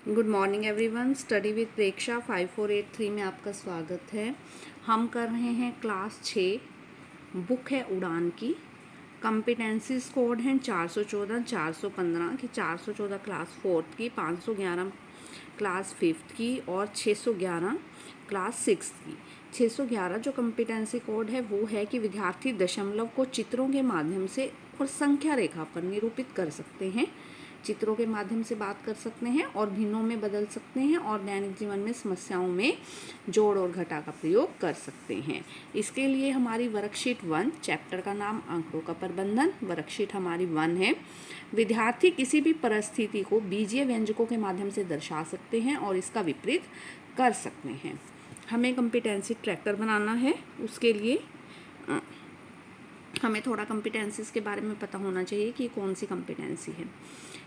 Good morning everyone. Study with Preksha 5483 में आपका स्वागत है। हम कर रहे हैं क्लास 6, बुक है उड़ान की। कॉम्पिटेंसीज कोड हैं 414, 415 की, 414 क्लास 4th की, 511 क्लास 5th की और 611 क्लास 6th की। 611 जो कॉम्पिटेंसी कोड है वो है कि विद्यार्थी दशमलव को चित्रों के माध्यम से और संख्या रेखा पर निरूपित कर सकते हैं। चित्रों के माध्यम से बात कर सकते हैं और भिन्नों में बदल सकते हैं और दैनिक जीवन में समस्याओं में जोड़ और घटा का प्रयोग कर सकते हैं। इसके लिए हमारी वर्कशीट 1, चैप्टर का नाम आंकड़ों का प्रबंधन, वर्कशीट हमारी 1 है। विद्यार्थी किसी भी परिस्थिति को बीजीय व्यंजकों के माध्यम से दर्शा सकते हैं और इसका विपरीत कर सकते हैं। हमें कॉम्पिटेंसी ट्रैकर बनाना है। उसके लिए हमें थोड़ा कॉम्पिटेंसीज के बारे में पता होना चाहिए कि कौन सी कॉम्पिटेंसी है।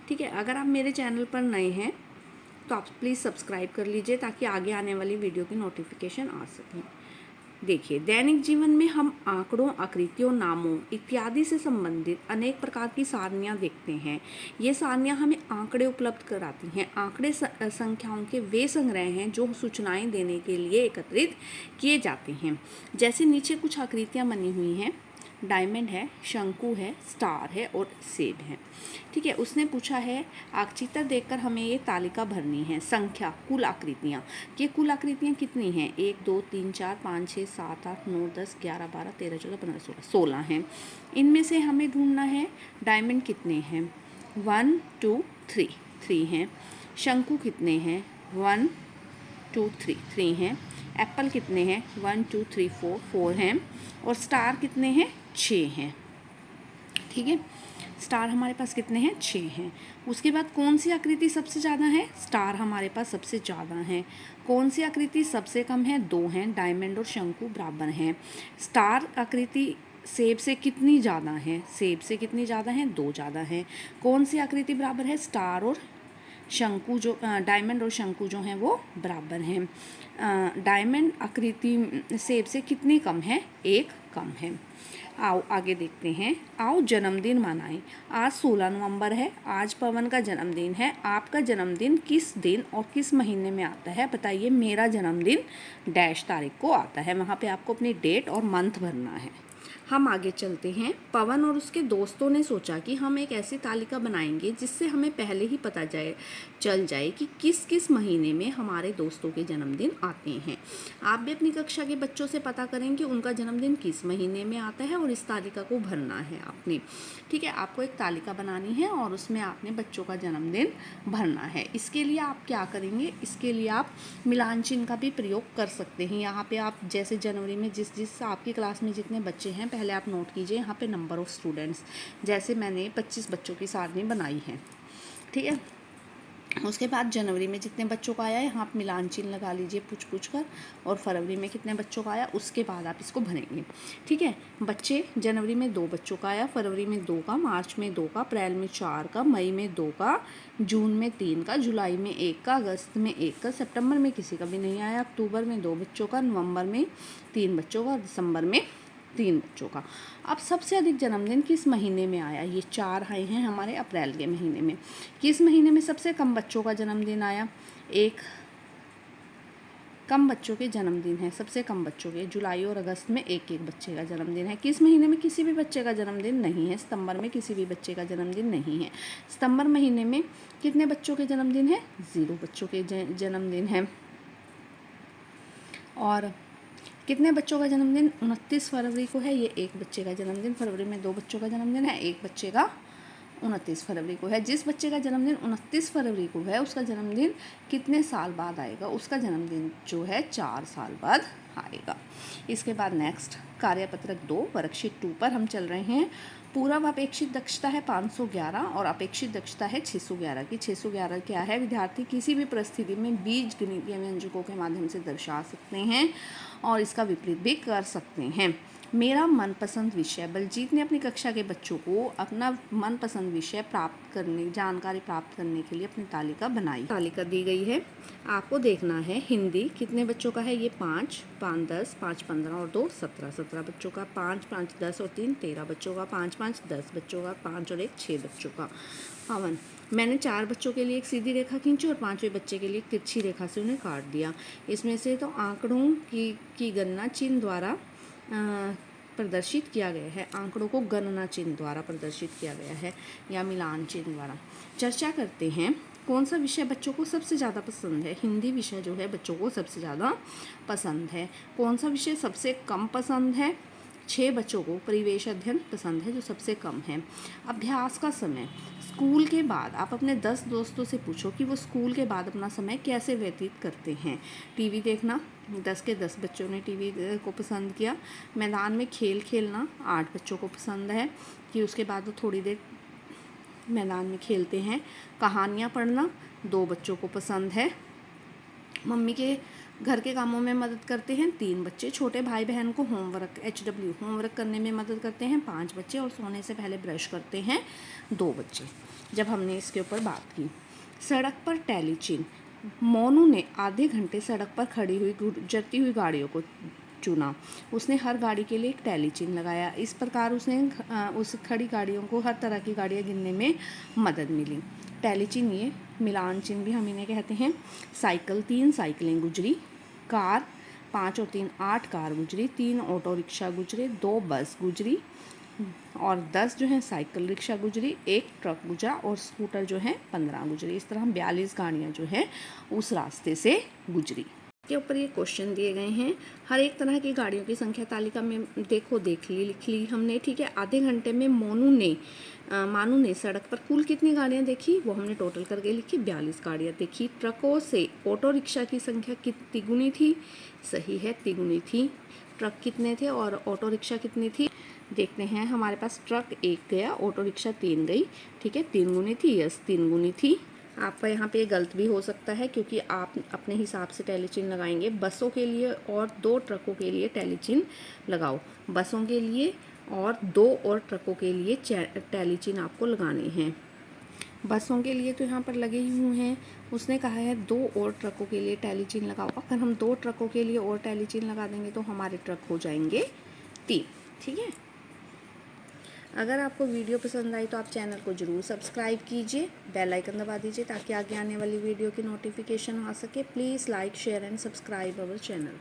ठीक है, अगर आप मेरे चैनल पर नए हैं तो आप प्लीज़ सब्सक्राइब कर लीजिए ताकि आगे आने वाली वीडियो की नोटिफिकेशन आ सके। देखिए, दैनिक जीवन में हम आंकड़ों, आकृतियों, नामों इत्यादि से संबंधित अनेक प्रकार की सारनियाँ देखते हैं। ये सारनियाँ हमें आंकड़े उपलब्ध कराती हैं। आंकड़े संख्याओं के वे संग्रह हैं जो सूचनाएं देने के लिए एकत्रित किए जाते हैं। जैसे नीचे कुछ आकृतियाँ बनी हुई हैं। डायमंड है, शंकु है, स्टार है और सेब है। ठीक है, उसने पूछा है चित्र देखकर हमें ये तालिका भरनी है। संख्या, कुल आकृतियाँ, ये कुल आकृतियाँ कितनी हैं? 1 2 3 4 5 6 7 8 9 10 11 12 13 14 15 16 हैं। इनमें से हमें ढूंढना है डायमंड कितने हैं। 1 2 3 हैं। शंकु कितने हैं? 1 2 3 हैं। एप्पल कितने हैं? 1 2 3 4 हैं। और स्टार कितने हैं? 6 हैं। ठीक है, स्टार हमारे पास कितने हैं? 6 हैं। उसके बाद कौन सी आकृति सबसे ज़्यादा है? स्टार हमारे पास सबसे ज़्यादा है। कौन सी आकृति सबसे कम है? 2 हैं। डायमंड और शंकु बराबर हैं। स्टार आकृति सेब से कितनी ज़्यादा है? सेब से कितनी ज़्यादा है? 2 ज़्यादा है। कौन सी आकृति बराबर है? स्टार और शंकु जो डायमंड और शंकु जो हैं वो बराबर हैं। डायमंड आकृति सेब से कितनी कम है? 1 कम है। आओ आगे देखते हैं। आओ जन्मदिन मनाएं। आज 16 नवंबर है। आज पवन का जन्मदिन है। आपका जन्मदिन किस दिन और किस महीने में आता है? बताइए। मेरा जन्मदिन डैश तारीख को आता है। वहाँ पे आपको अपनी डेट और मंथ भरना है। हम आगे चलते हैं। पवन और उसके दोस्तों ने सोचा कि हम एक ऐसी तालिका बनाएंगे जिससे हमें पहले ही पता चल जाए कि किस किस महीने में हमारे दोस्तों के जन्मदिन आते हैं। आप भी अपनी कक्षा के बच्चों से पता करें कि उनका जन्मदिन किस महीने में आता है और इस तालिका को भरना है आपने। ठीक है, आपको एक तालिका बनानी है और उसमें आपने बच्चों का जन्मदिन भरना है। इसके लिए आप क्या करेंगे? इसके लिए आप मिलान चिन्ह का भी प्रयोग कर सकते हैं। यहाँ पे आप जैसे जनवरी में जिस आपकी क्लास में जितने बच्चे हैं पहले आप नोट कीजिए यहाँ पे नंबर ऑफ़ स्टूडेंट्स। जैसे मैंने 25 बच्चों की सारणी बनाई है। ठीक है, उसके बाद जनवरी में जितने बच्चों का आया यहाँ आप मिलान चिन्ह लगा लीजिए पूछ कर, और फरवरी में कितने बच्चों का आया उसके बाद आप इसको भरेंगे। ठीक है, बच्चे जनवरी में 2 बच्चों का आया, फरवरी में 2 का, मार्च में 2 का, अप्रैल में 4 का, मई में 2 का, जून में 3 का, जुलाई में 1 का, अगस्त में 1 का, सितंबर में किसी का भी नहीं आया, अक्टूबर में 2 बच्चों का, नवंबर में 3 बच्चों का, दिसंबर में 3 बच्चों का। अब सबसे अधिक जन्मदिन किस महीने में आया? ये 4 आए हैं हमारे अप्रैल के महीने में। किस महीने में सबसे कम बच्चों का जन्मदिन आया? 1 कम बच्चों के जन्मदिन है, सबसे कम बच्चों के। जुलाई और अगस्त में 1 बच्चे का जन्मदिन है। किस महीने में किसी भी बच्चे का जन्मदिन नहीं है? सितंबर में किसी भी बच्चे का जन्मदिन नहीं है। सितंबर महीने में कितने बच्चों के जन्मदिन है? 0 बच्चों के जन्मदिन है। और कितने बच्चों का जन्मदिन 29 फरवरी को है? ये 1 बच्चे का जन्मदिन। फरवरी में 2 बच्चों का जन्मदिन है, 1 बच्चे का 29 फरवरी को है। जिस बच्चे का जन्मदिन 29 फरवरी को है उसका जन्मदिन कितने साल बाद आएगा? उसका जन्मदिन जो है 4 साल बाद आएगा। इसके बाद नेक्स्ट कार्यपत्रक 2 वर्कशीट 2 पर हम चल रहे हैं। पूर्व अपेक्षित दक्षता है 511 और अपेक्षित दक्षता है 611 की। 611 क्या है? विद्यार्थी किसी भी परिस्थिति में बीज गणितीय व्यंजकों के माध्यम से दर्शा सकते हैं और इसका विपरीत भी कर सकते हैं। मेरा मनपसंद विषय। बलजीत ने अपनी कक्षा के बच्चों को अपना मनपसंद विषय जानकारी प्राप्त करने के लिए अपनी तालिका बनाई। तालिका दी गई है, आपको देखना है। हिंदी कितने बच्चों का है? ये 5 5 10 5 15 और 2 17 17 बच्चों का। 5 5 10 और 3 13 बच्चों का। 5 5 10 बच्चों का। 5 और 1 6 बच्चों का। पवन मैंने 4 बच्चों के लिए एक सीधी रेखा खींची और 5वें बच्चे के लिए एक तिरछी रेखा से उन्हें काट दिया। इसमें से तो आंकड़ों की गणना चिन्ह द्वारा प्रदर्शित किया गया है। आंकड़ों को गणना चिन्ह द्वारा प्रदर्शित किया गया है या मिलान चिन्ह द्वारा। चर्चा करते हैं, कौन सा विषय बच्चों को सबसे ज़्यादा पसंद है? हिंदी विषय जो है बच्चों को सबसे ज़्यादा पसंद है। कौन सा विषय सबसे कम पसंद है? 6 बच्चों को परिवेश अध्ययन पसंद है, जो सबसे कम है। अभ्यास का समय, स्कूल के बाद आप अपने 10 दोस्तों से पूछो कि वो स्कूल के बाद अपना समय कैसे व्यतीत करते हैं। टीवी देखना, 10 के 10 बच्चों ने टीवी को पसंद किया। मैदान में खेल खेलना 8 बच्चों को पसंद है कि उसके बाद वो थोड़ी देर मैदान में खेलते हैं। कहानियाँ पढ़ना 2 बच्चों को पसंद है। मम्मी के घर के कामों में मदद करते हैं 3 बच्चे। छोटे भाई बहन को होमवर्क होमवर्क करने में मदद करते हैं 5 बच्चे। और सोने से पहले ब्रश करते हैं 2 बच्चे। जब हमने इसके ऊपर बात की, सड़क पर टैली चिन्ह, मोनू ने आधे घंटे सड़क पर खड़ी हुई गुजरती हुई गाड़ियों को चुना। उसने हर गाड़ी के लिए एक टैली चिन्ह लगाया। इस प्रकार उसने उस खड़ी गाड़ियों को हर तरह की गाड़ियाँ गिनने में मदद मिली। टैली चिन्ह ये मिलान चिन्ह भी हम इन्हें कहते हैं। साइकिल 3 साइकिलें गुजरी। कार 5 और 3 8 कार गुजरी। 3 ऑटो रिक्शा गुजरे। 2 बस गुजरी और 10 जो है साइकिल रिक्शा गुजरी। 1 ट्रक गुजरा और स्कूटर जो है 15 गुजरी। इस तरह 42 गाड़ियाँ जो है उस रास्ते से गुजरी। के ऊपर ये क्वेश्चन दिए गए हैं। हर एक तरह की गाड़ियों की संख्या तालिका में लिख ली हमने, ठीक है। आधे घंटे में मानू ने सड़क पर कुल कितनी गाड़ियाँ देखी, वो हमने टोटल करके लिखी। 42 गाड़ियाँ देखी। ट्रकों से ऑटो रिक्शा की संख्या कितनी गुनी थी? सही है, तिगुनी थी। ट्रक कितने थे और ऑटो रिक्शा कितनी थी? देखते हैं। हमारे पास ट्रक 1 गया, ऑटो रिक्शा 3 गई, ठीक है। 3 गुनी थी, यस 3 गुनी थी। आपका यहाँ पे गलत भी हो सकता है क्योंकि आप अपने हिसाब से टैली चिन्ह लगाएंगे। बसों के लिए और 2 ट्रकों के लिए टैली चिन्ह लगाओ। बसों के लिए और 2 और ट्रकों के लिए टैली चिन्ह आपको लगाने हैं। बसों के लिए तो यहाँ पर लगे ही हुए हैं। उसने कहा है 2 और ट्रकों के लिए टैली चिन्ह लगाओ। अगर हम 2 ट्रकों के लिए और टैली चिन्ह लगा देंगे तो हमारे ट्रक हो जाएंगे 3, ठीक है। अगर आपको वीडियो पसंद आई तो आप चैनल को ज़रूर सब्सक्राइब कीजिए, बेल आइकन दबा दीजिए ताकि आगे आने वाली वीडियो की नोटिफिकेशन आ सके। Please like share and subscribe our channel.